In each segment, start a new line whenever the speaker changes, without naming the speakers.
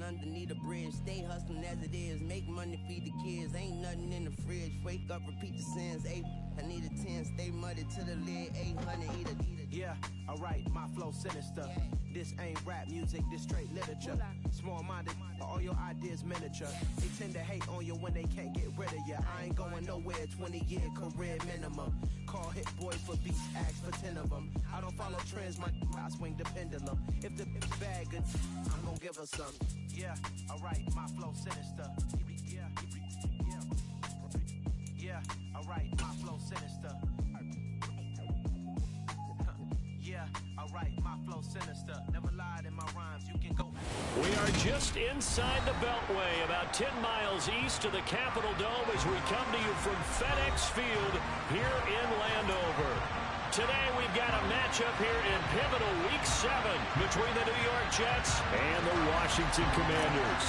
underneath the bridge. Stay hustling as it is. Make money, feed the kids. Ain't nothing in the fridge. Wake up, repeat the sins. I need a 10. Stay muddy to the lid. 800, eat a.
Yeah, alright, my flow sinister. This ain't rap music, this straight literature. Small-minded, all your ideas miniature. They tend to hate on you when they can't get rid of you. I ain't going nowhere, 20-year career minimum. Call hit boys for beats, ask for 10 of them. I don't follow trends, I swing the pendulum. If the bag good, I'm gonna give her some. Yeah, alright, my flow sinister. Yeah, alright, my flow sinister. Yeah, alright, my flow sinister. Never lied in my rhymes, you can go.
We are just inside the Beltway, about 10 miles east of the Capitol Dome as we come to you from FedEx Field here in Landover. Today we've got a matchup here in pivotal Week 7 between the New York Jets and the Washington Commanders.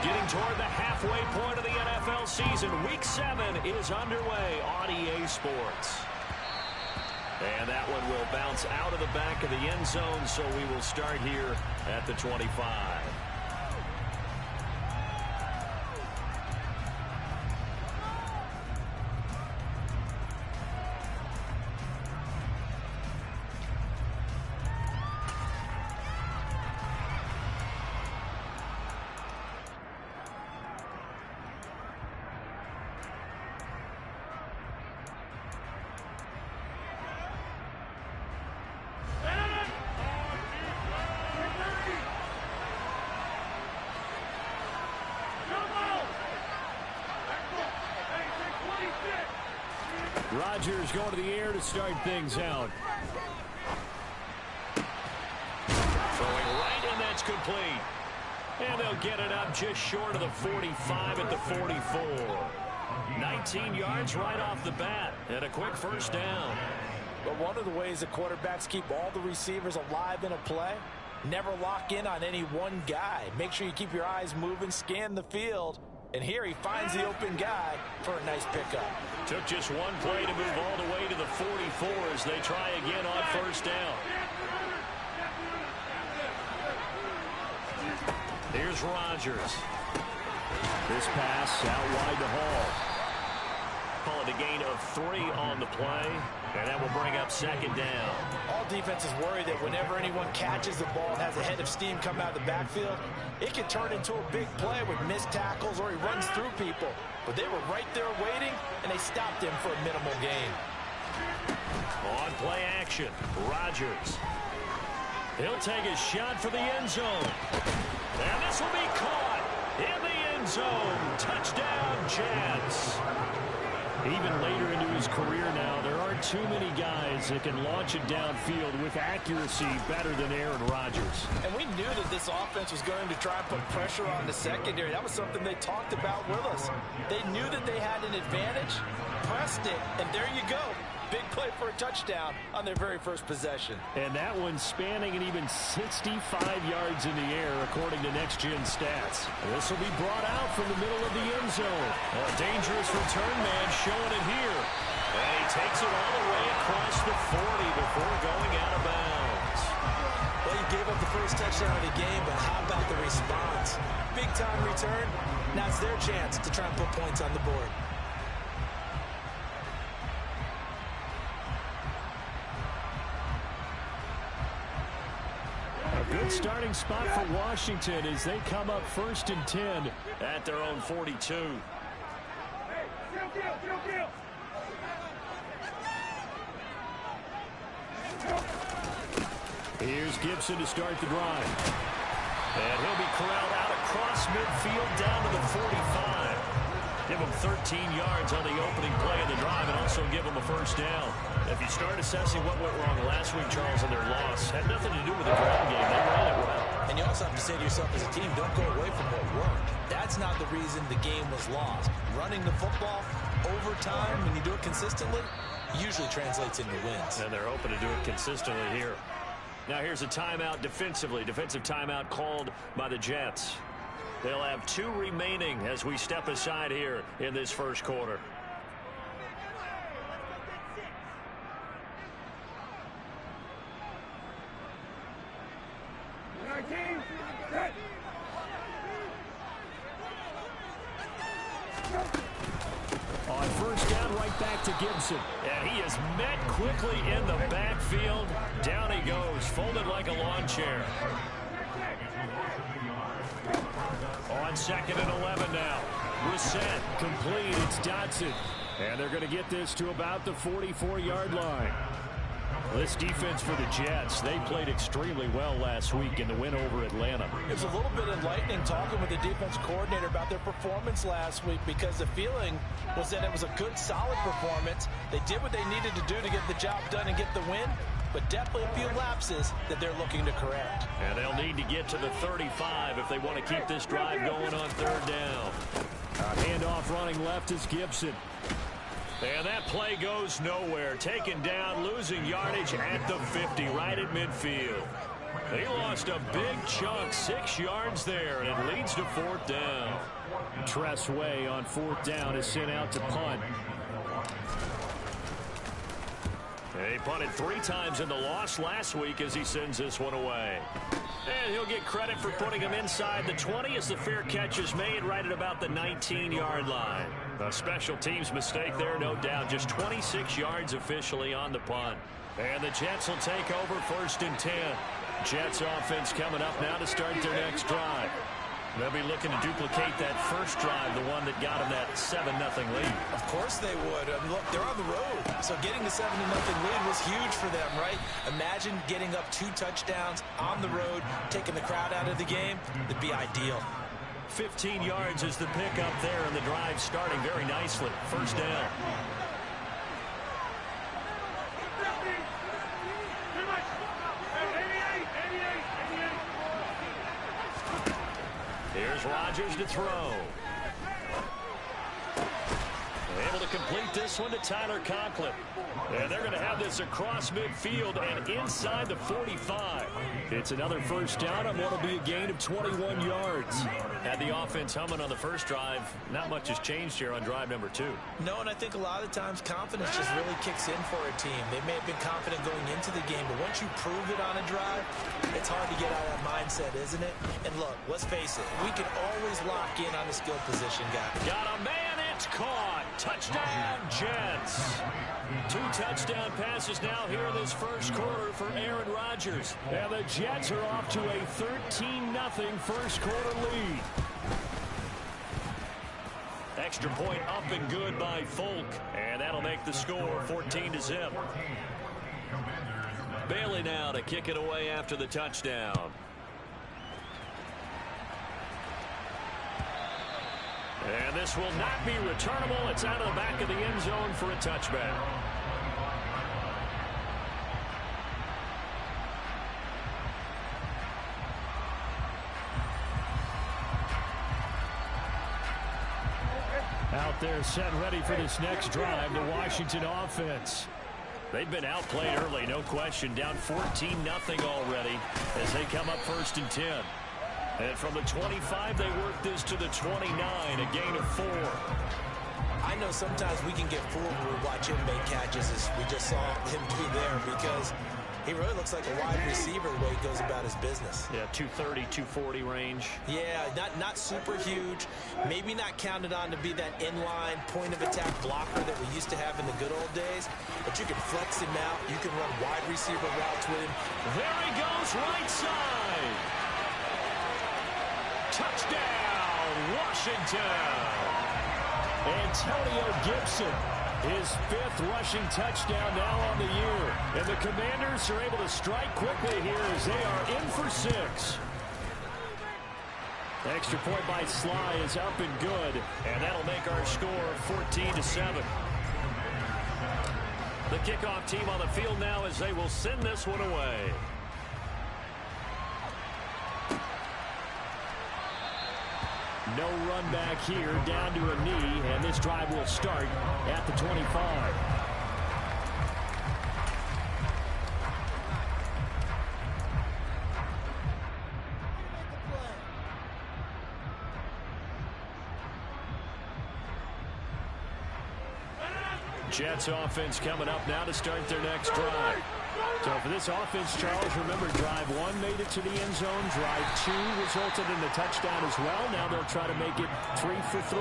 Getting toward the halfway point of the NFL season, Week 7 is underway on EA Sports. And that one will bounce out of the back of the end zone, so we will start here at the 25. Rodgers going to the air to start things out. Throwing right, and that's complete. And they'll get it up just short of the 45 at the 44. 19 yards right off the bat, and a quick first down.
But one of the ways the quarterbacks keep all the receivers alive in a play, never lock in on any one guy. Make sure you keep your eyes moving, scan the field. And here he finds the open guy for a nice pickup.
Took just one play to move all the way to the 44 as they try again on first down. Here's Rodgers. This pass out wide to Hall. Call it a gain of 3 on the play, and that will bring up second down.
All defenses worry that whenever anyone catches the ball and has a head of steam coming out of the backfield, it can turn into a big play with missed tackles or he runs through people. But they were right there waiting, and they stopped him for a minimal gain.
On play action, Rodgers. He'll take a shot for the end zone. And this will be caught in the end zone. Touchdown, Jets. Even later into his career now, there aren't too many guys that can launch it downfield with accuracy better than Aaron Rodgers.
And we knew that this offense was going to try and put pressure on the secondary. That was something they talked about with us. They knew that they had an advantage, pressed it, and there you go. Big play for a touchdown on their very first possession.
And that one spanning an even 65 yards in the air, according to Next Gen Stats. This will be brought out from the middle of the end zone. A dangerous return man showing it here. And he takes it all the way across the 40 before going out of bounds.
Well, he gave up the first touchdown of the game, but how about the response? Big-time return. Now it's their chance to try and put points on the board.
Good starting spot for Washington as they come up 1st and 10 at their own 42. Here's Gibson to start the drive. And he'll be corralled out across midfield down to the 45. Give him 13 yards on the opening play of the drive and also give him a first down. If you start assessing what went wrong last week, Charles, in their loss, had nothing to do with the ground game. They ran it well.
And you also have to say to yourself as a team, don't go away from what worked. That's not the reason the game was lost. Running the football over time, when you do it consistently, usually translates into wins.
And they're hoping to do it consistently here. Now here's a timeout defensively. Defensive timeout called by the Jets. They'll have 2 remaining as we step aside here in this first quarter. On first down, right back to Gibson. And he is met quickly in the backfield. Down he goes, folded like a lawn chair. On 2nd and 11 now. Reset, complete, it's Dotson. And they're going to get this to about the 44-yard line. This defense for the Jets, they played extremely well last week in the win over Atlanta.
It was a little bit enlightening talking with the defense coordinator about their performance last week, because the feeling was that it was a good, solid performance. They did what they needed to do to get the job done and get the win, but definitely a few lapses that they're looking to correct.
And they'll need to get to the 35 if they want to keep this drive going on 3rd down. Handoff running left is Gibson. And that play goes nowhere. Taken down, losing yardage at the 50, right at midfield. He lost a big chunk, 6 yards there, and it leads to 4th down. Tress Way on 4th down is sent out to punt. He punted 3 times in the loss last week as he sends this one away. And he'll get credit for putting him inside the 20 as the fair catch is made right at about the 19-yard line. A special teams mistake there, no doubt. Just 26 yards officially on the punt. And the Jets will take over 1st and 10. Jets offense coming up now to start their next drive. They'll be looking to duplicate that first drive, the one that got them that 7-0 lead.
Of course they would. I mean, look, they're on the road, so getting the 7-0 lead was huge for them, right? Imagine getting up 2 touchdowns on the road, taking the crowd out of the game. It'd be ideal.
15 yards is the pickup there, and the drive starting very nicely. 1st down. Here's Rodgers to throw. Able to complete this one to Tyler Conklin. And they're going to have this across midfield and inside the 45. It's another 1st down on what will be a gain of 21 yards. Had the offense humming on the first drive. Not much has changed here on drive number 2.
No, and I think a lot of times confidence just really kicks in for a team. They may have been confident going into the game, but once you prove it on a drive, it's hard to get out of that mindset, isn't it? And look, let's face it, we can always lock in on the skill position guy.
Got a man, it's caught. Touchdown, Jets. 2 touchdown passes now here in this first quarter for Aaron Rodgers. And the Jets are off to a 13-0 first quarter lead. Extra point up and good by Folk. And that'll make the score 14-0. Bailey now to kick it away after the touchdown. And this will not be returnable. It's out of the back of the end zone for a touchback. Out there set ready for this next drive, the Washington offense. They've been outplayed early, no question. Down 14-0 already as they come up 1st and 10. And from the 25, they work this to the 29, a gain of 4.
I know sometimes we can get fooled when we watch him make catches, as we just saw him do there, because he really looks like a wide receiver the way he goes about his business.
Yeah, 230, 240 range.
Yeah, not super huge. Maybe not counted on to be that inline point-of-attack blocker that we used to have in the good old days, but you can flex him out. You can run wide receiver routes with him.
There he goes, right side. Touchdown, Washington. Antonio Gibson, his 5th rushing touchdown now on the year. And the Commanders are able to strike quickly here as they are in for 6. Extra point by Sly is up and good. And that'll make our score 14-7. The kickoff team on the field now as they will send this one away. No run back here, down to a knee, and this drive will start at the 25. Jets offense coming up now to start their next drive. So for this offense, Charles, remember, drive 1 made it to the end zone. Drive 2 resulted in a touchdown as well. Now they'll try to make it 3 for 3.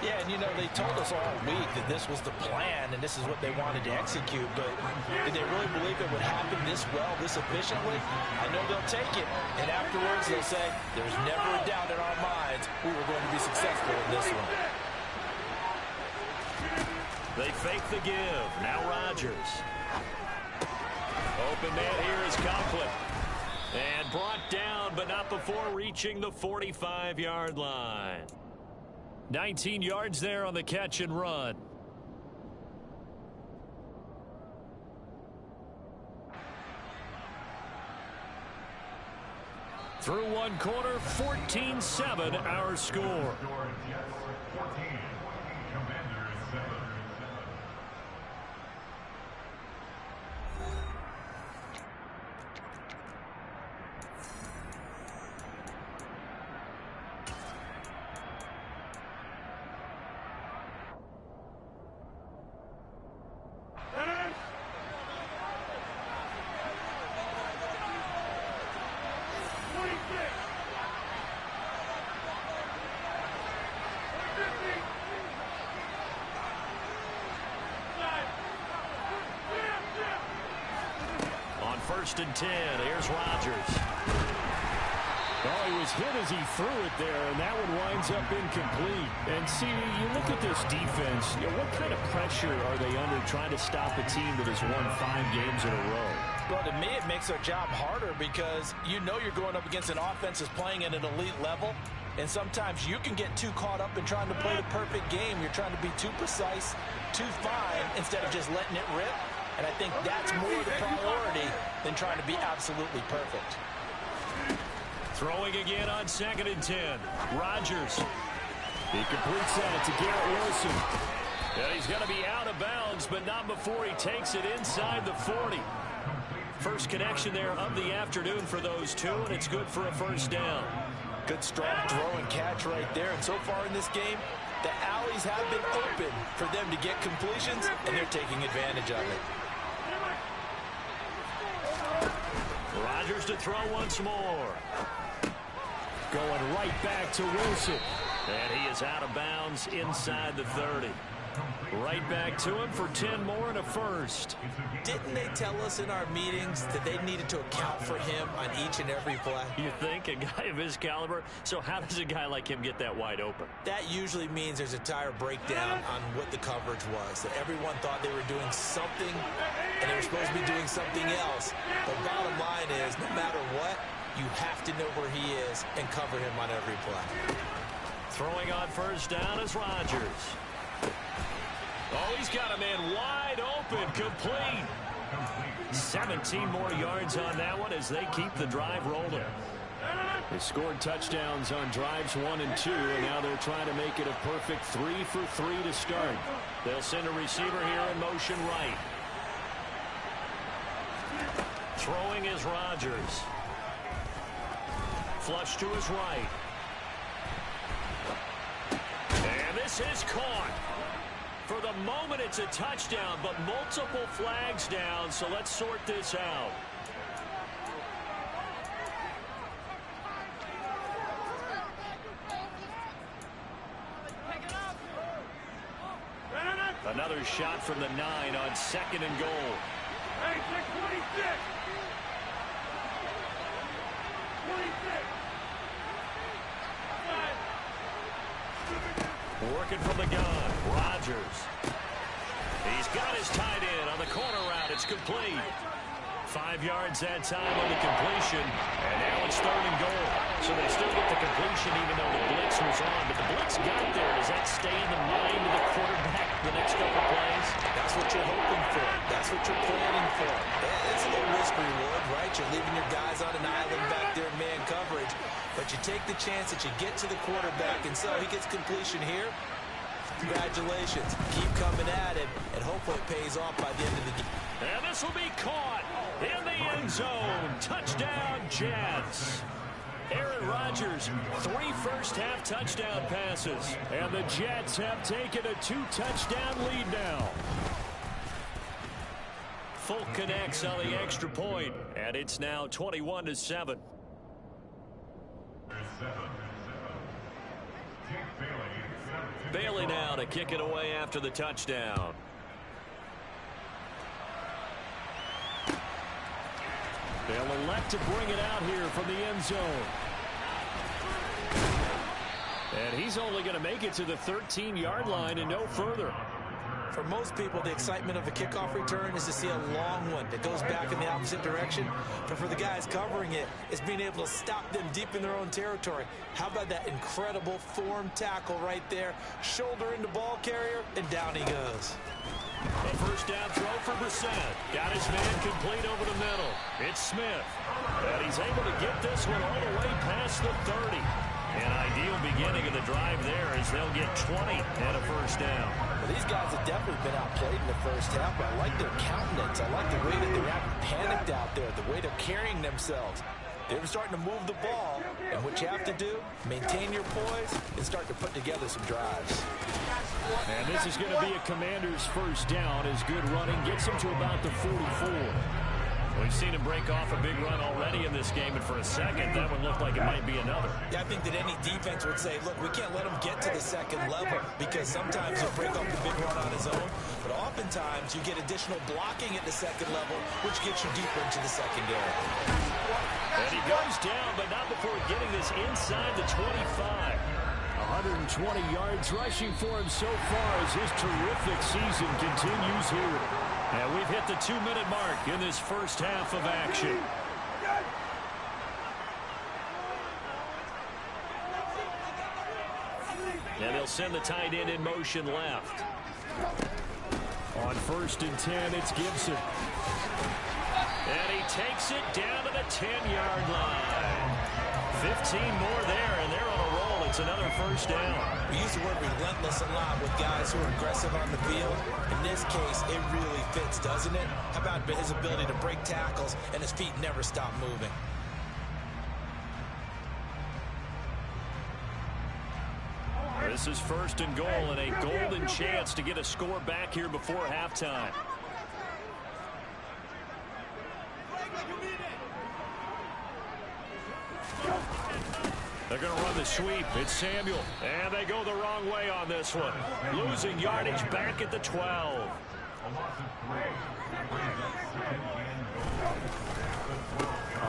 Yeah, and, you know, they told us all week that this was the plan and this is what they wanted to execute, but did they really believe it would happen this well, this efficiently? I know they'll take it, and afterwards they'll say, there's never a doubt in our minds we were going to be successful in this one.
They fake the give. Now Rodgers. Open man here is Conklin. And brought down, but not before reaching the 45-yard line. 19 yards there on the catch and run. Through one quarter, 14-7 our score. First and 10. Here's Rodgers. Oh, he was hit as he threw it there, and that one winds up incomplete. And see, you look at this defense, you know, what kind of pressure are they under trying to stop a team that has won 5 games in a row?
Well, to me, it makes their job harder because you know you're going up against an offense that's playing at an elite level, and sometimes you can get too caught up in trying to play the perfect game. You're trying to be too precise, too fine, instead of just letting it rip. And I think that's more the priority than trying to be absolutely perfect.
Throwing again on 2nd and 10. Rodgers. He completes that to Garrett Wilson. And he's going to be out of bounds, but not before he takes it inside the 40. First connection there of the afternoon for those two, and it's good for a first down.
Good strong throw and catch right there. And so far in this game, the alleys have been open for them to get completions, and they're taking advantage of it.
Rodgers to throw once more. Going right back to Wilson. And he is out of bounds inside the 30. Right back to him for 10 more and a first.
Didn't they tell us in our meetings that they needed to account for him on each and every play?
You think? A guy of his caliber? So how does a guy like him get that wide open?
That usually means there's a tire breakdown on what the coverage was. That everyone thought they were doing something, and they were supposed to be doing something else. The bottom line is, no matter what, you have to know where he is and cover him on every play.
Throwing on first down is Rodgers. Oh, he's got a man wide open, complete. 17 more yards on that one as they keep the drive rolling. They scored touchdowns on drives 1 and 2, and now they're trying to make it a perfect 3 for 3 to start. They'll send a receiver here in motion right. Throwing is Rodgers. Flush to his right. And this is caught. For the moment, it's a touchdown, but multiple flags down, so let's sort this out. Another shot from the 9 on 2nd and goal.
Hey, 26. 26.
Working from the gun, Rodgers. He's got his tight end on the corner route. It's complete. 5 yards that time on the completion, and now it's 3rd and goal. So they still get the completion even though the blitz was on. But the blitz got there. Does that stay in the mind of the quarterback the next couple plays?
That's what you're hoping for. That's what you're planning for. It's a little risk reward, right? You're leaving your guys on an island back there in man coverage, but you take the chance that you get to the quarterback, and so he gets completion here. Congratulations. Keep coming at it, and hopefully it pays off by the end of the game.
And this will be caught in the end zone. Touchdown, Jets. Aaron Rodgers, 3 first-half touchdown passes. And the Jets have taken a 2-touchdown lead now. Folk connects on the extra point, and it's now 21-7. Bailey now to kick it away after the touchdown. They'll elect to bring it out here from the end zone. And he's only going to make it to the 13-yard line and no further.
For most people, the excitement of a kickoff return is to see a long one that goes back in the opposite direction. But for the guys covering it, it's being able to stop them deep in their own territory. How about that incredible form tackle right there? Shoulder into ball carrier, and down he goes.
A first down throw for Brissett. Got his man complete over the middle. It's Smith. And he's able to get this one all the way past the 30. An ideal beginning of the drive there as they'll get 20 and a first down.
Well, these guys have definitely been outplayed in the first half, but I like their countenance. I like the way that they're acting panicked out there, the way they're carrying themselves. They're starting to move the ball, and what you have to do, maintain your poise and start to put together some drives.
And this is going to be a Commander's first down as good running gets him to about the 44. We've seen him break off a big run already in this game, and for a second, that one looked like it might be another.
Yeah, I think that any defense would say, look, we can't let him get to the second level because sometimes he'll break off a big run on his own, but oftentimes you get additional blocking at the second level, which gets you deeper into the secondary.
And he goes down, but not before getting this inside the 25. 120 yards rushing for him so far as his terrific season continues here. And we've hit the 2-minute mark in this first half of action. And they'll send the tight end in motion left. On 1st and 10, it's Gibson. And he takes it down to the 10-yard line. 15 more there, and they're on a roll. It's another first down.
We use the word relentless a lot with guys who are aggressive on the field. In this case, it really fits, doesn't it? How about his ability to break tackles and his feet never stop moving?
This is 1st and goal, and a golden chance to get a score back here before halftime. They're going to run the sweep. It's Samuel. And they go the wrong way on this one. Losing yardage back at the 12.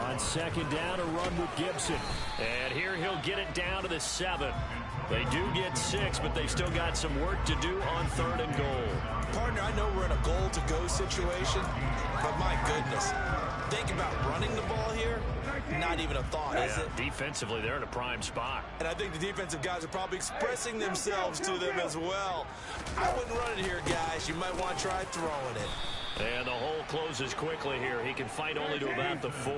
On 2nd down, a run with Gibson. And here he'll get it down to the 7. They do get 6, but they still got some work to do on 3rd and goal.
Partner, I know we're in a goal-to-go situation, but my goodness, think about running the ball here. Not even a thought, is it?
Defensively, they're in a prime spot.
And I think the defensive guys are probably expressing themselves to them as well. I wouldn't run it here, guys. You might want to try throwing it.
And the hole closes quickly here. He can fight only to about the 4.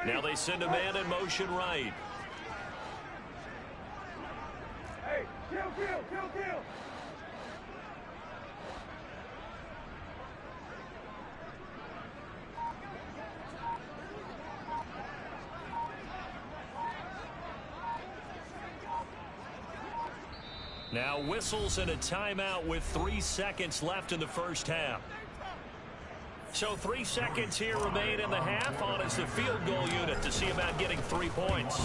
Now they send a man in motion right.
Hey, kill.
Now whistles and a timeout with 3 seconds left in the first half. So 3 seconds here remain in the half. On is the field goal unit to see about getting 3 points.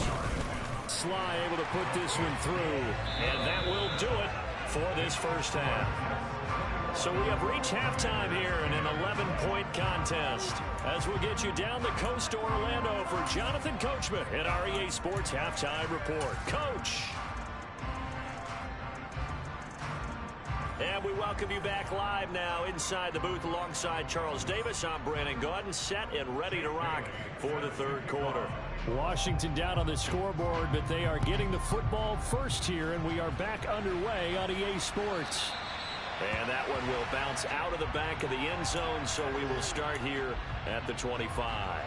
Sly able to put this one through. And that will do it for this first half. So we have reached halftime here in an 11-point contest. As we'll get you down the coast to Orlando for Jonathan Coachman at our EA Sports Halftime Report. Coach. And we welcome you back live now inside the booth alongside Charles Davis. I'm Brandon Gaudin, set and ready to rock for the 3rd quarter. Washington down on the scoreboard, but they are getting the football first here, and we are back underway on EA Sports. And that one will bounce out of the back of the end zone, so we will start here at the 25.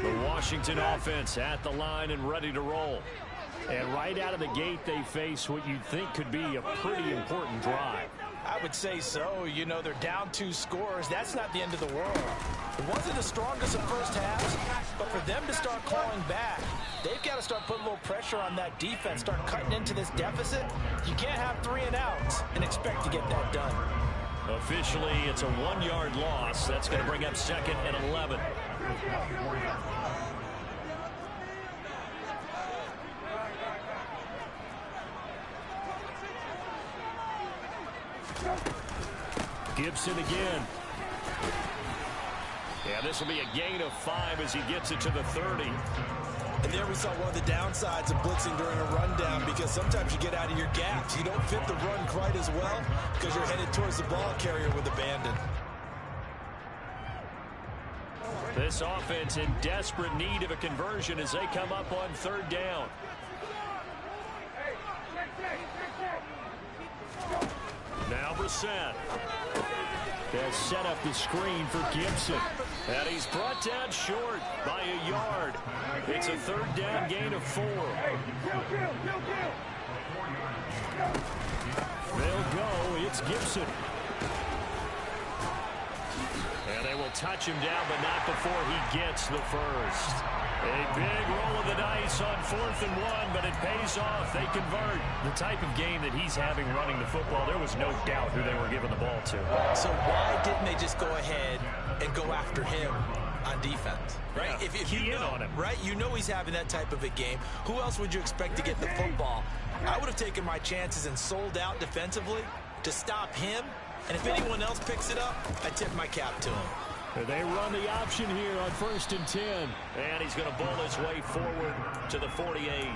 The Washington offense at the line and ready to roll. And right out of the gate, they face what you'd think could be a pretty important drive.
I would say so. You know, they're down 2 scores. That's not the end of the world. It wasn't the strongest of first halves, but for them to start clawing back, they've got to start putting a little pressure on that defense, start cutting into this deficit. You can't have 3 and outs and expect to get that done.
Officially, it's a 1-yard loss. That's going to bring up 2nd and 11. Gibson again. Yeah, this will be a gain of 5 as he gets it to the 30.
And there we saw one of the downsides of blitzing during a rundown, because sometimes you get out of your gaps. You don't fit the run quite as well because you're headed towards the ball carrier with abandon.
This offense in desperate need of a conversion as they come up on 3rd down. Now Brissett has set up the screen for Gibson. And he's brought down short by a yard. It's a 3rd down gain of 4. They'll go. It's Gibson. And they will touch him down, but not before he gets the first. A big roll of the dice on 4th and 1, but it pays off. They convert. The type of game that he's having running the football, there was no doubt who they were giving the ball to.
So why didn't they just go ahead and go after him on defense? Right?
Yeah,
if you know,
on him.
Right? You know he's having that type of a game. Who else would you expect to get the football? I would have taken my chances and sold out defensively to stop him. And if anyone else picks it up, I tip my cap to him.
They run the option here on 1st and 10. And he's going to bowl his way forward to the 48.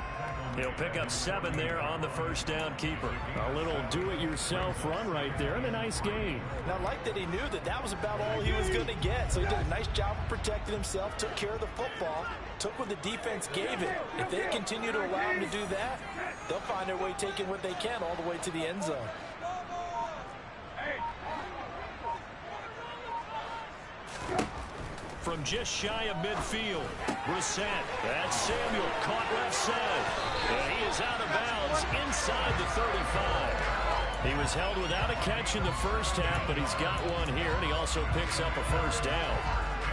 He'll pick up 7 there on the 1st down keeper. A little do-it-yourself run right there and a nice gain.
And I like that he knew that that was about all he was going to get. So he did a nice job of protecting himself, took care of the football, took what the defense gave it. If they continue to allow him to do that, they'll find their way taking what they can all the way to the end zone.
From just shy of midfield, Brissett. That's Samuel, caught left side. And he is out of bounds inside the 35. He was held without a catch in the first half, but he's got one here, and he also picks up a 1st down.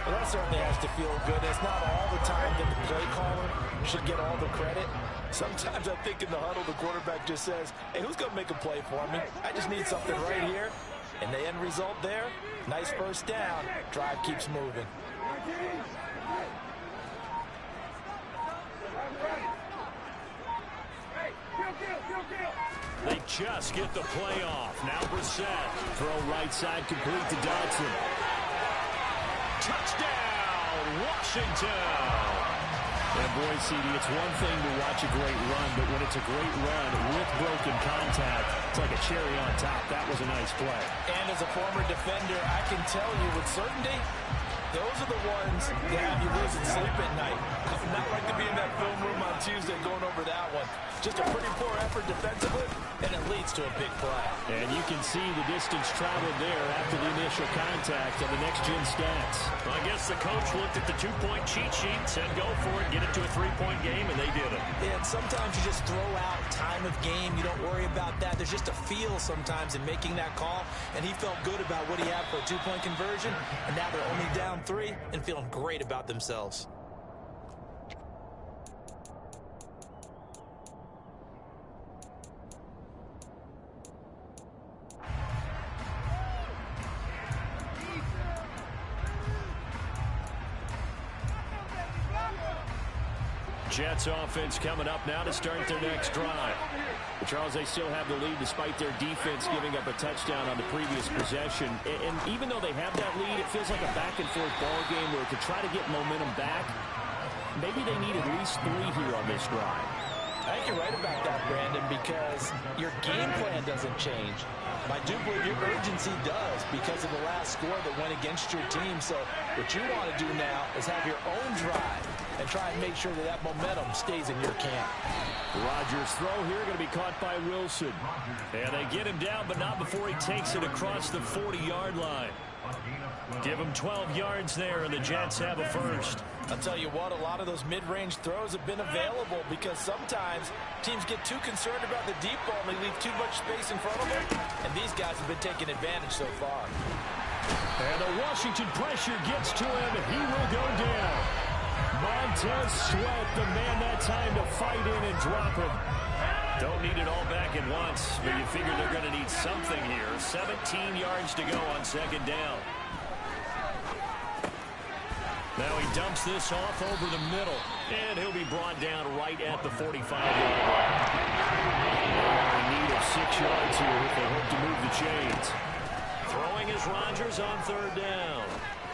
Well, that certainly has to feel good. It's not all the time that the play caller should get all the credit. Sometimes I think in the huddle, the quarterback just says, hey, who's going to make a play for me? I just need something right here. And the end result there, nice 1st down. Drive keeps moving.
They just get the play off. Now Brissett. Throw right side complete to Dodson. Touchdown, Washington. And boy, CD, it's one thing to watch a great run, but when it's a great run with broken contact, it's like a cherry on top. That was a nice play.
And as a former defender, I can tell you with certainty, those are the ones that have you losing sleep at night. Not like to be in that film room on Tuesday going over that one. Just a pretty poor effort defensively, and it leads to a big play.
And you can see the distance traveled there after the initial contact on the next-gen stats. Well, I guess the coach looked at the 2-point cheat sheet, said go for it, get it to a 3-point game, and they did it.
And sometimes you just throw out time of game. You don't worry about that. There's just a feel sometimes in making that call, and he felt good about what he had for a 2-point conversion, and now they're only down 3 and feeling great about themselves.
Jets offense coming up now to start their next drive. But Charles, they still have the lead despite their defense giving up a touchdown on the previous possession. And even though they have that lead, it feels like a back-and-forth ball game where to try to get momentum back, maybe they need at least 3 here on this drive.
I think you're right about that, Brandon, because your game plan doesn't change. I do believe your urgency does because of the last score that went against your team. So what you want to do now is have your own drive and try and make sure that that momentum stays in your camp.
Rodgers' throw here going to be caught by Wilson. And they get him down, but not before he takes it across the 40-yard line. Give them 12 yards there, and the Jets have a first.
I'll tell you what, a lot of those mid-range throws have been available because sometimes teams get too concerned about the deep ball and they leave too much space in front of them, and these guys have been taking advantage so far.
And the Washington pressure gets to him. He will go down. Montez Sweat, the man that time to fight in and drop him. Don't need it all back at once, but you figure they're going to need something here. 17 yards to go on second down. Now he dumps this off over the middle, and he'll be brought down right at the 45-yard line. They're in need of 6 yards here if they hope to move the chains. Throwing is Rodgers on third down.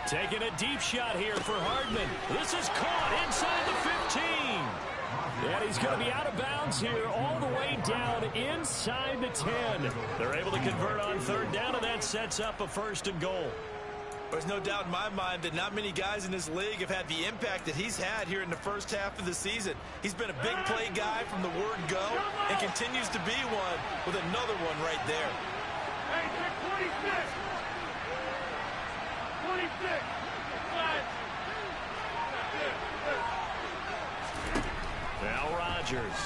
Taking a deep shot here for Hardman. This is caught inside the 15. And he's going to be out of bounds here all the way down inside the 10. They're able to convert on third down, and that sets up a first and goal.
There's no doubt in my mind that not many guys in this league have had the impact that he's had here in the first half of the season. He's been a big play guy from the word go and continues to be one with another one right there.
Hey, 26! 26!
Now Rodgers.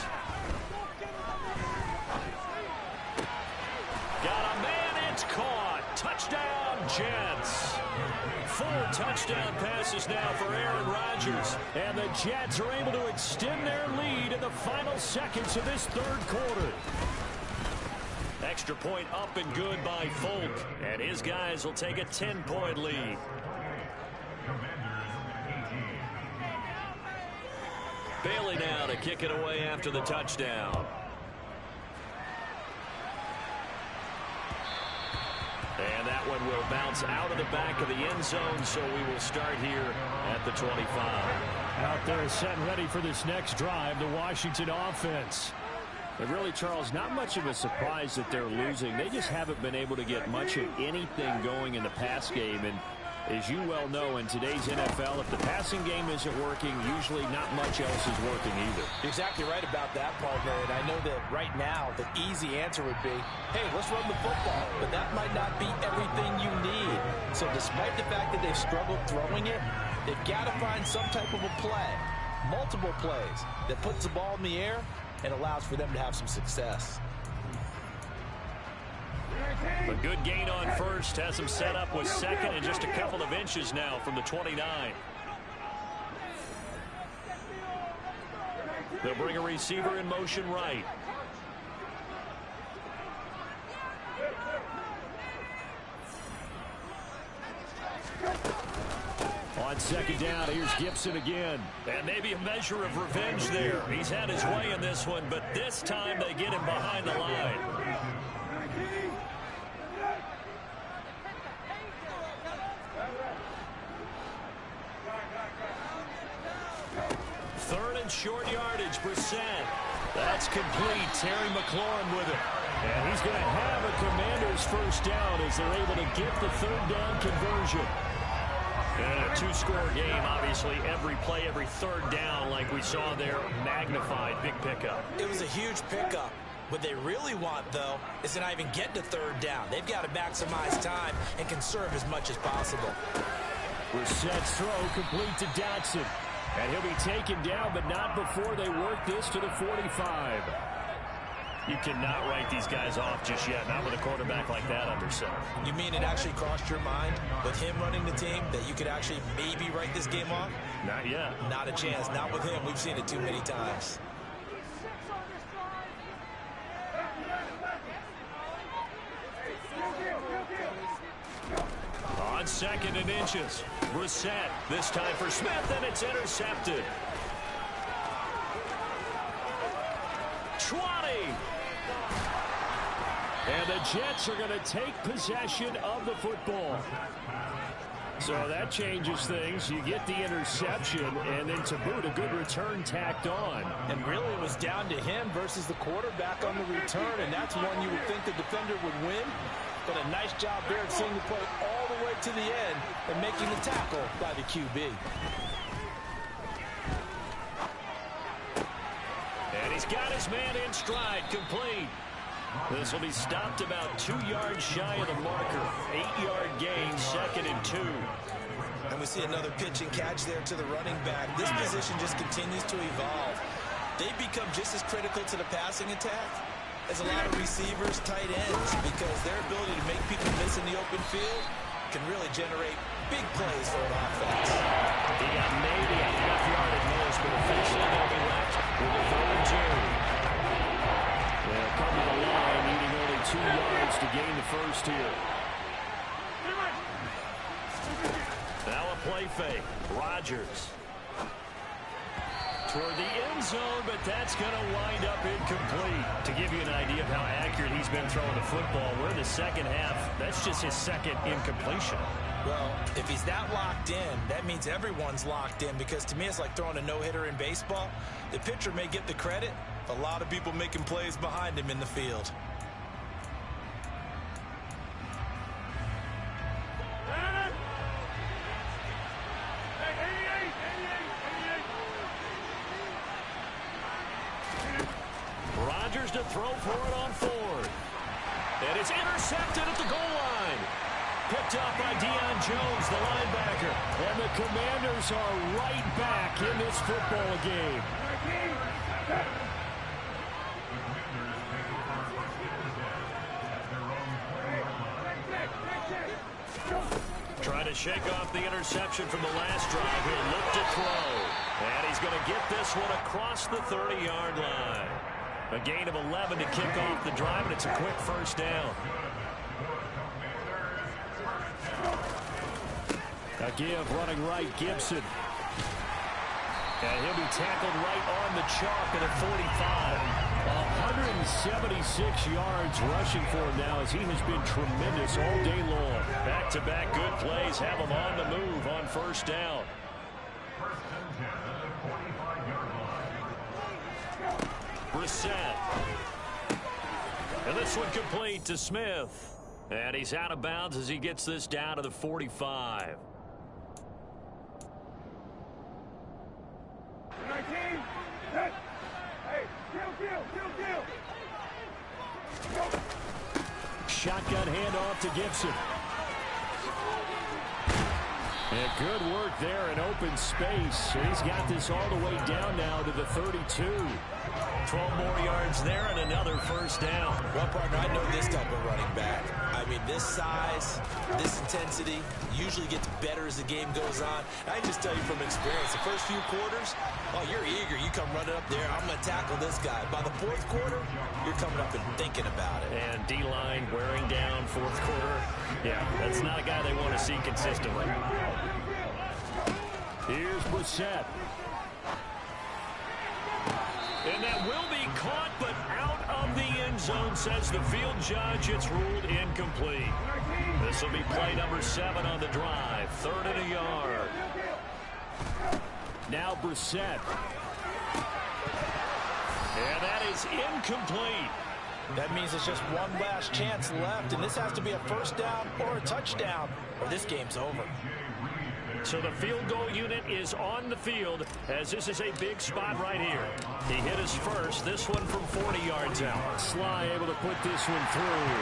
Got a man, it's caught. Touchdown, Jets. 4 touchdown passes now for Aaron Rodgers. And the Jets are able to extend their lead in the final seconds of this third quarter. Extra point up and good by Folk. And his guys will take a 10-point lead. Bailey now to kick it away after the touchdown. And that one will bounce out of the back of the end zone, so we will start here at the 25. Out there set and ready for this next drive, the Washington offense. And really, Charles, not much of a surprise that they're losing. They just haven't been able to get much of anything going in the pass game. And as you well know, in today's NFL, if the passing game isn't working, usually not much else is working either.
You're exactly right about that, partner. And I know that right now the easy answer would be, hey, let's run the football. But that might not be everything you need. So despite the fact that they've struggled throwing it, they've got to find some type of a play, multiple plays, that puts the ball in the air and allows for them to have some success.
A good gain on first has them set up with second and just a couple of inches now from the 29. They'll bring a receiver in motion right. On second down, here's Gibson again. And maybe a measure of revenge there. He's had his way in this one, but this time they get him behind the line. Third and short yardage, Brissett. That's complete. Terry McLaurin with it. And he's going to have a Commanders first down as they're able to get the third down conversion. And a two-score game, obviously, every play, every third down, like we saw there, magnified, big pickup.
It was a huge pickup. What they really want, though, is to not even get to third down. They've got to maximize time and conserve as much as possible.
Brissett's throw complete to Dotson. And he'll be taken down, but not before they work this to the 45. You cannot write these guys off just yet, not with a quarterback like that under center.
You mean it actually crossed your mind with him running the team that you could actually maybe write this game off?
Not yet.
Not a chance. Not with him. We've seen it too many times.
On second and inches, Brissett, this time for Smith, and it's intercepted. 20. And the Jets are going to take possession of the football. So that changes things. You get the interception, and then to boot, a good return tacked on.
And really it was down to him versus the quarterback on the return, and that's one you would think the defender would win. But a nice job there of seeing the play all the way to the end and making the tackle by the QB.
And he's got his man in stride, complete. This will be stopped about 2 yards shy of the marker. 8-yard gain, 2nd and 2.
And we see another pitch and catch there to the running back. This position just continues to evolve. They become just as critical to the passing attack as a lot of receivers, tight ends, because their ability to make people miss in the open field can really generate big plays for an offense.
He got maybe a half yard at most, but officially they'll be left with a 3rd and 2. They'll come to the line, needing only 2 yards to gain the first here. Now a play fake. Rodgers toward the end zone, but that's going to wind up incomplete. To give you an idea of how accurate he's been throwing the football, we're in the second half. That's just his 2nd incompletion.
Well, if he's that locked in, that means everyone's locked in, because to me it's like throwing a no-hitter in baseball. The pitcher may get the credit, a lot of people making plays behind him in the field.
Rodgers to throw for it on 4th. And it's intercepted at the goal line. Picked up by Deion Jones, the linebacker. And the Commanders are right back in this football game. Trying to shake off the interception from the last drive. He'll look to throw. And he's going to get this one across the 30-yard line. A gain of 11 to kick off the drive, and it's a quick first down. A give running right, Gibson. And he'll be tackled right on the chalk at a 45. 176 yards rushing for him now, as he has been tremendous all day long. Back-to-back good plays have him on the move on first down. Brissett. And this one complete to Smith. And he's out of bounds as he gets this down to the 45.
19, set. Hey, kill.
Shotgun handoff to Gibson. And good work there in open space. And he's got this all the way down now to the 32. 12 more yards there and another first down.
Well, partner, I know this type of running back. I mean, this size, this intensity usually gets better as the game goes on. I can just tell you from experience, the first few quarters, oh, you're eager. You come running up there, I'm going to tackle this guy. By the 4th quarter, you're coming up and thinking about it.
And D-line wearing down 4th quarter. Yeah, that's not a guy they want to see consistently. Here's Brissett. And that will be caught, but out of the end zone, says the field judge. It's ruled incomplete. This will be play number 7 on the drive. 3rd and a yard. Now Brissett. And that is incomplete.
That means it's just one last chance left, and this has to be a first down or a touchdown, or this game's over.
So the field goal unit is on the field, as this is a big spot right here. He hit his first, this one from 40 yards out. Sly able to put this one through.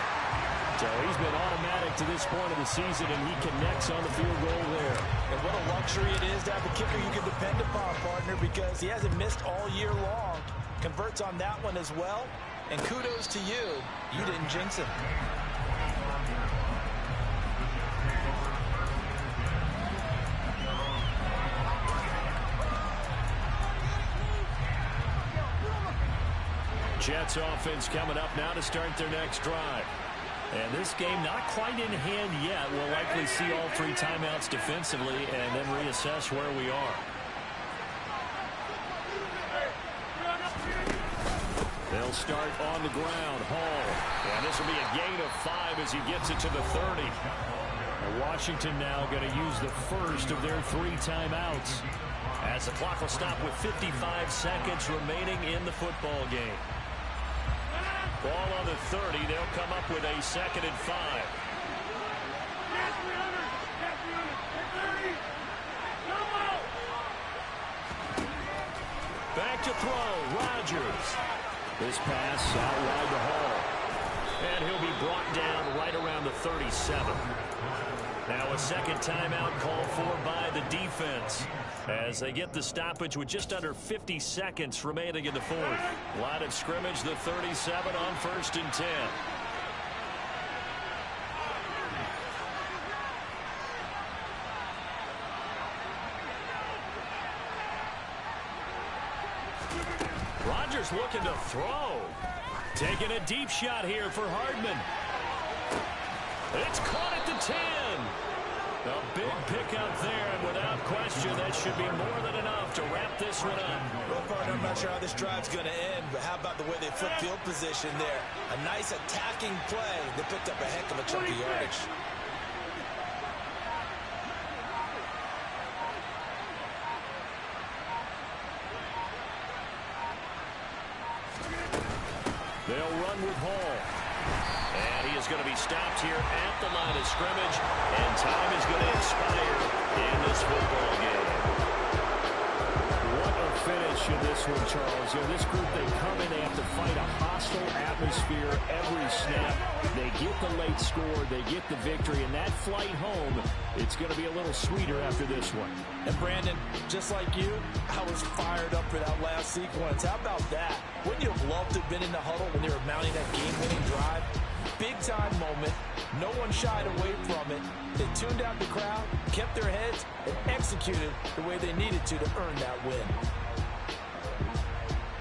So he's been automatic to this point of the season, and he connects on the field goal there.
And what a luxury it is to have a kicker you can depend upon, partner, because he hasn't missed all year long. Converts on that one as well. And kudos to you. You didn't jinx him.
Jets offense coming up now to start their next drive. And this game not quite in hand yet. We'll likely see all 3 timeouts defensively and then reassess where we are. They'll start on the ground. Hall. And this will be a gain of 5 as he gets it to the 30. And Washington now going to use the first of their 3 timeouts, as the clock will stop with 55 seconds remaining in the football game. Ball on the 30. They'll come up with a 2nd and 5. Back to throw. Rodgers. This pass out wide to Hall. And he'll be brought down right around the 37. Now a second timeout called for by the defense as they get the stoppage with just under 50 seconds remaining in the fourth. Line of scrimmage, the 37 on 1st and 10. Rodgers looking to throw. Taking a deep shot here for Hardman. It's caught at the 10. A big pickup there, and without question, that should be more than enough to wrap this one up.
Well, partner, I'm not sure how this drive's going to end, but how about the way they flip field position there? A nice attacking play. They picked up a heck of a chunk of yardage.
They'll run with Hall. And he is going to be stopped here at the line of scrimmage. And time is going to expire in this football game. What a finish in this one, Charles. You know, this group, they come in, they have to fight a hostile atmosphere every snap. They get the late score, they get the victory, and that flight home, it's going to be a little sweeter after this one.
And Brandon, just like you, I was fired up for that last sequence. How about that? Wouldn't you have loved to have been in the huddle when they were mounting that game-winning drive? Big-time moment. No one shied away from it. They tuned out the crowd, kept their heads, and executed the way they needed to earn that win.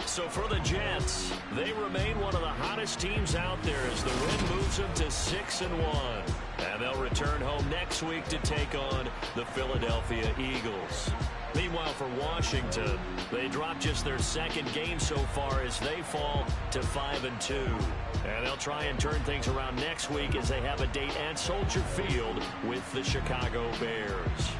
So for the Jets, they remain one of the hottest teams out there as the win moves them to 6-1. And they'll return home next week to take on the Philadelphia Eagles. Meanwhile, for Washington, they dropped just their second game so far as they fall to 5-2. And they'll try and turn things around next week as they have a date at Soldier Field with the Chicago Bears.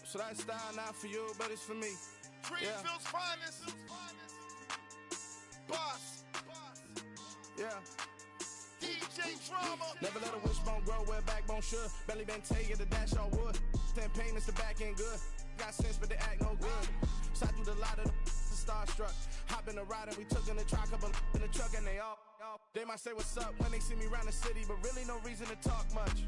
So that style not for you, but it's for me.
Greenfield's finest. Boss.
Yeah.
DJ Drama.
Never let a wishbone grow where a backbone should. Belly been taken to dash on wood. Then payments the back end good. Got sense, but they act no good. So I do the lot of the starstruck. Hop in the ride and we took in the truck, couple in the truck and they all. They might say what's up when they see me around the city, but really no reason to talk much.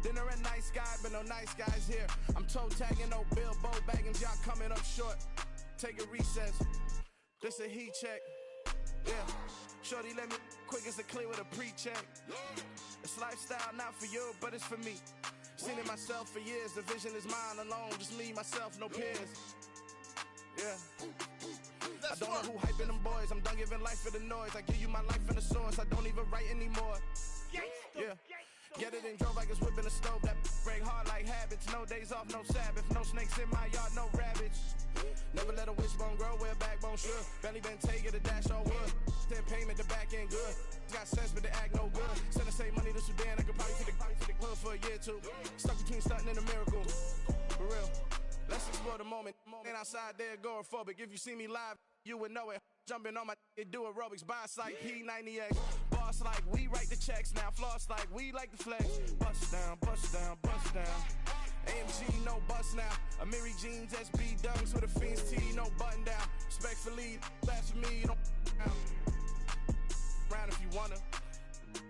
Dinner a nice guy, but no nice guys here. I'm toe tagging, no Bilbo baggins, y'all coming up short. Take a recess. This a heat check. Yeah. Shorty let me quick as a clear with a pre-check. It's lifestyle not for you, but it's for me. Seen it myself for years. The vision is mine alone. Just me, myself, no peers. Yeah. I don't know who hyping them boys. I'm done giving life for the noise. I give you my life and the source. I don't even write anymore. Yeah. Get it and drove like it's whipping a stove. That break hard like habits. No days off, no Sabbath. No snakes in my yard, no rabbits. Never let a wishbone grow where a backbone should. Belly been take it, a dash on wood. Then payment, the back end good. Got sense, but the act no good. Send the same money to Sudan. I could probably take the hood for a year or two. Stuck between stunting and a miracle. For real. Let's explore the moment. Ain't outside there agoraphobic. If you see me live, you would know it. Jumping on my do aerobics, boss like P90X. Boss like we write the checks now. Floss like we like the flex. Bust down, bust down, bust down. AMG, no bust now. Amiri jeans, SB dunks with a Fiends tee, no button down. Respectfully, that's for me, you don't round if you wanna.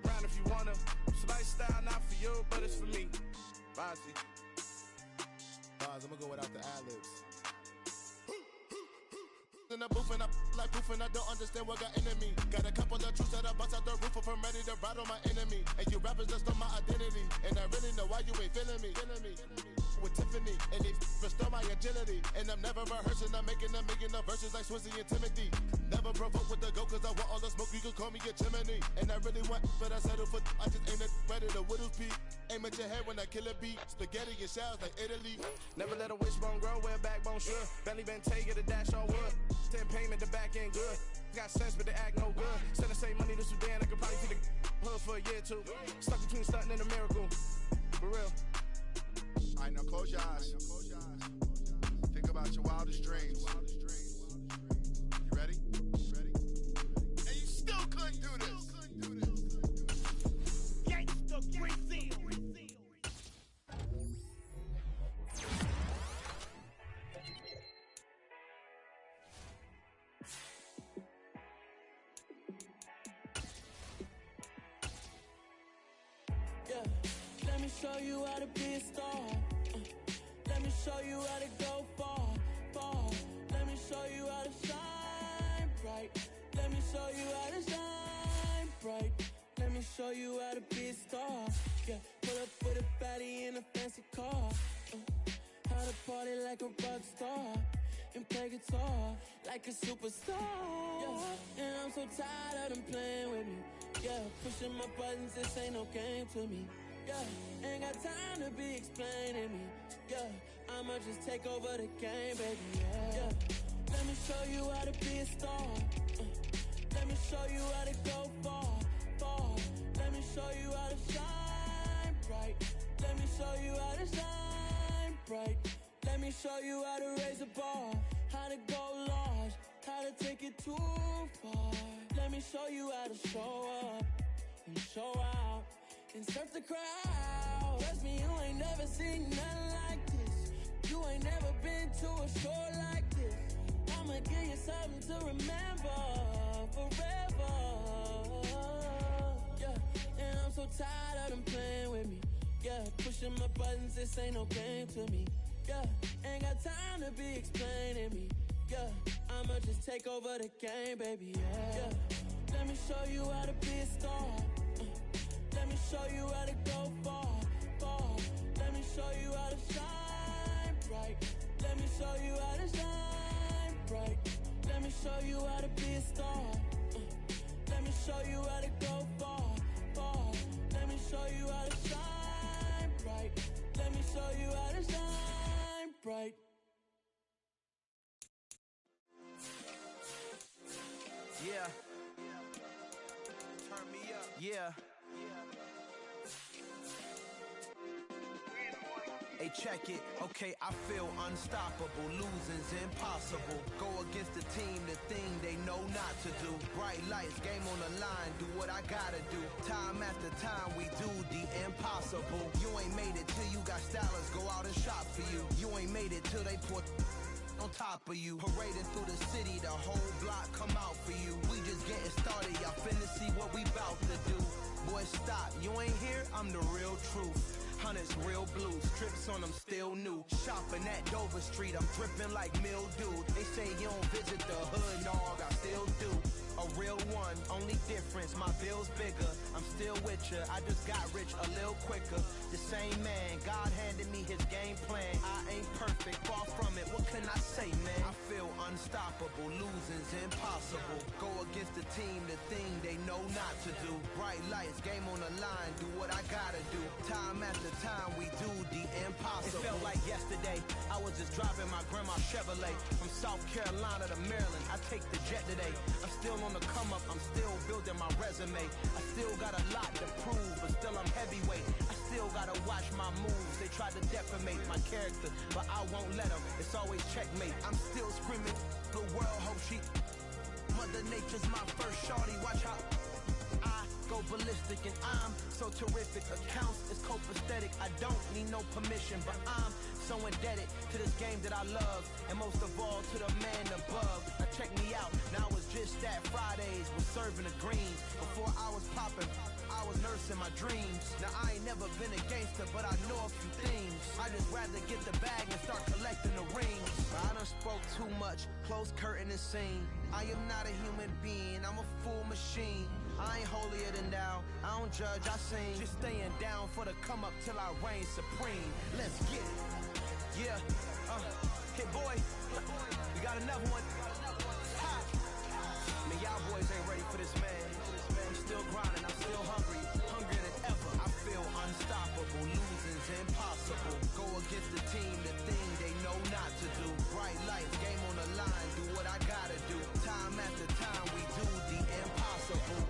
Round if you wanna. It's lifestyle, not for you, but it's for me. Bossy.
I'm gonna go without the ad-libs. In the booth and I like proof and I don't understand what got into me. Got a couple of truths that I bust out the roof if I'm ready to ride on my enemy. And you rappers just stole my identity, and I really know why you ain't feeling me. With Tiffany, and they restore my agility. And I'm never rehearsing, I'm making a million of verses like Swizzy and Timothy. Never provoke with the go, cause I want all the smoke, you can call me a chimney. And I really want, but I settle for, I just aim it ready to whittles peak. Aim at your head when I kill a beat. Spaghetti and shells like Italy.
Never let a wishbone grow where a backbone should. Belly been take it, a dash on wood. 10 payment, the back end good. Got sense, but the act no good. Send the same money to Sudan, I could probably take the hood for a year or two. Stuck between stunting and a miracle. For real.
Alright, now close your eyes. Think about your wildest dreams. You ready?
And you still couldn't do this.
Gangsta Brazil.
Let me show you how to be a star. Let me show you how to go far, far. Let me show you how to shine bright. Let me show you how to shine bright. Let me show you how to be a star. Yeah, pull up with a baddie in a fancy car. How to party like a rock star and play guitar like a superstar. Yeah, and I'm so tired of them playing with me. Yeah, pushing my buttons, this ain't no game to me. Yeah, ain't got time to be explaining me. Yeah, I'ma just take over the game, baby. Yeah, let me show you how to be a star. Let me show you how to go far, far. Let me show you how to shine bright. Let me show you how to shine bright. Let me show you how to raise a bar, how to go large, how to take it too far. Let me show you how to show up and show out and surf the crowd. Trust me, you ain't never seen nothing like this. You ain't never been to a show like this. I'ma give you something to remember forever. Yeah, and I'm so tired of them playing with me. Yeah, pushing my buttons, this ain't no game to me. Yeah, ain't got time to be explaining me. Yeah, I'ma just take over the game, baby. Yeah, let me show you how to be a star. Let me show you how to go far, far. Let me show you how to shine bright. Let me show you how to shine bright. Let me show you how to be a star. Let me show you how to go far, far. Let me show you how to shine bright. Let me show you how to shine bright.
Yeah. Turn me up. Yeah. Hey, check it. Okay, I feel unstoppable. Losing's impossible. Go against the team, the thing they know not to do. Bright lights, game on the line. Do what I gotta do. Time after time, we do the impossible. You ain't made it till you got stylists go out and shop for you. You ain't made it till they put on top of you. Parading through the city, the whole block come out for you. We just getting started, y'all finna see what we bout to do. Boy, stop, you ain't here, I'm the real truth. Hunters, real blues, strips on them still new. Shopping at Dover Street, I'm dripping like mildew. They say you don't visit the hood, dog, I still do. A
real one, only difference, my bill's bigger. I'm still with ya, I just got rich a little quicker. The same man, God handed me his game plan. I ain't perfect, far from it, what can I say, man? I feel unstoppable, losing's impossible. Go against the team, the thing they know not to do. Bright lights, game on the line, do what I gotta do. Time after time, we do the impossible. It felt like yesterday, I was just driving my grandma's Chevrolet. From South Carolina to Maryland, I take the jet today. I'm still on the come up, I'm still building my resume. I still got a lot to prove, but still I'm heavyweight. I still gotta watch my moves, they try to defamate my character, but I won't let them, it's always checkmate. I'm still screaming, the world hope she... Mother Nature's my first shorty, watch how I go ballistic and I'm so terrific. Accounts is copacetic, I don't need no permission, but I'm so indebted to this game that I love, and most of all to the man above. Now check me out, now it's just that Fridays was serving the greens. Before I was popping, I was nursing my dreams. Now I ain't never been a gangster, but I know a few things. I just rather get the bag and start collecting the rings. I done spoke too much, close curtain and scene. I am not a human being, I'm a full machine. I ain't holier than thou, I don't judge, I sing. Just staying down for the come up till I reign supreme. Let's get it. Yeah, hit boy, we got another one. Ha. Man, y'all boys ain't ready for this, man. I'm still grinding, I'm still hungry, hungrier than ever. I feel unstoppable, losing's impossible. Go against the team, the thing they know not to do. Bright lights, game on the line, do what I gotta do. Time after time, we do the impossible.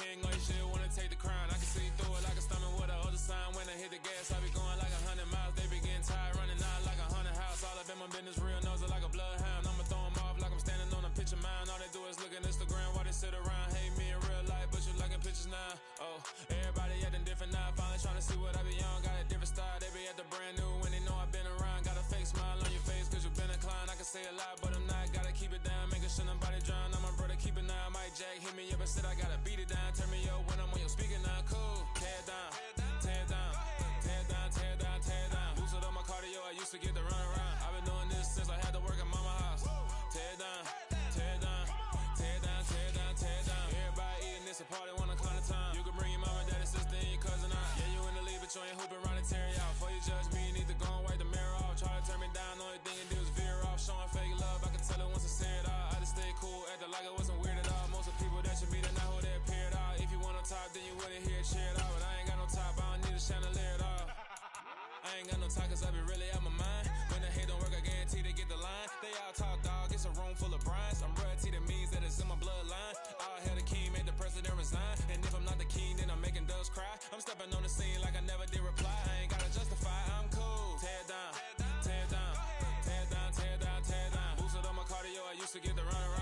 king, all you shit wanna take the crown. I can see through it like a stomach with a other sign. When I hit the gas, I be going like 100 miles. They be getting tired, running out like a haunted house. All up in my business, real nose like a bloodhound. I'ma throw them off like I'm standing on a picture mound. All they do is look at Instagram while they sit around. Hate me in real life, but you liking pictures now. Oh, everybody acting different now. Finally trying to see what I be on. Got a different style, they be at the brand new when they know I've been around. Got a fake smile on your face cause you been inclined. I can say a lot, but I'm not. Gotta keep it down, making sure nobody drown. I'm my brother, keep it now. Mike Jack hit me up and said I gotta beat it down. Turn me up when I'm on your speaker now. Cool, tear it down, tear it down, tear it down, tear it down, tear it down. Boosted up my cardio, I used to get the run around. I've been doing this since I had to work at mama house. Tear it down, tear it down, tear it down, tear it down, tear it down. Everybody eating this, a party, wanna climb the time. You can bring your mama, daddy, sister, and your cousin out. Yeah, you in the lead, but you ain't hooping around and tear it out. Before you judge me, you need to go and wipe the mirror off. Try to turn me down, only thing you do is veer off. Showing fake love, I can tell it once I say it all. I just stay cool, acting like it wasn't weird at all. Most of the people that you meet are not who they appear at all. If you want on top, then you wouldn't hear it cheer it all. But I ain't got no top, I don't need a chandelier at all. I ain't got no talk, cause I be really out my mind. When the hate don't work, I guarantee they get the line. They all talk, dog, it's a room full of Bryans. I'm royalty, that means that it's in my bloodline. All hail the king, made the president resign. And if I'm not the king, then I'm making doves cry. I'm stepping on the scene like I never did reply. I ain't gotta justify, I'm cool. Tear it down, tear it down, tear it down, tear it down, tear it down. Boosted up my cardio, I used to get the run around.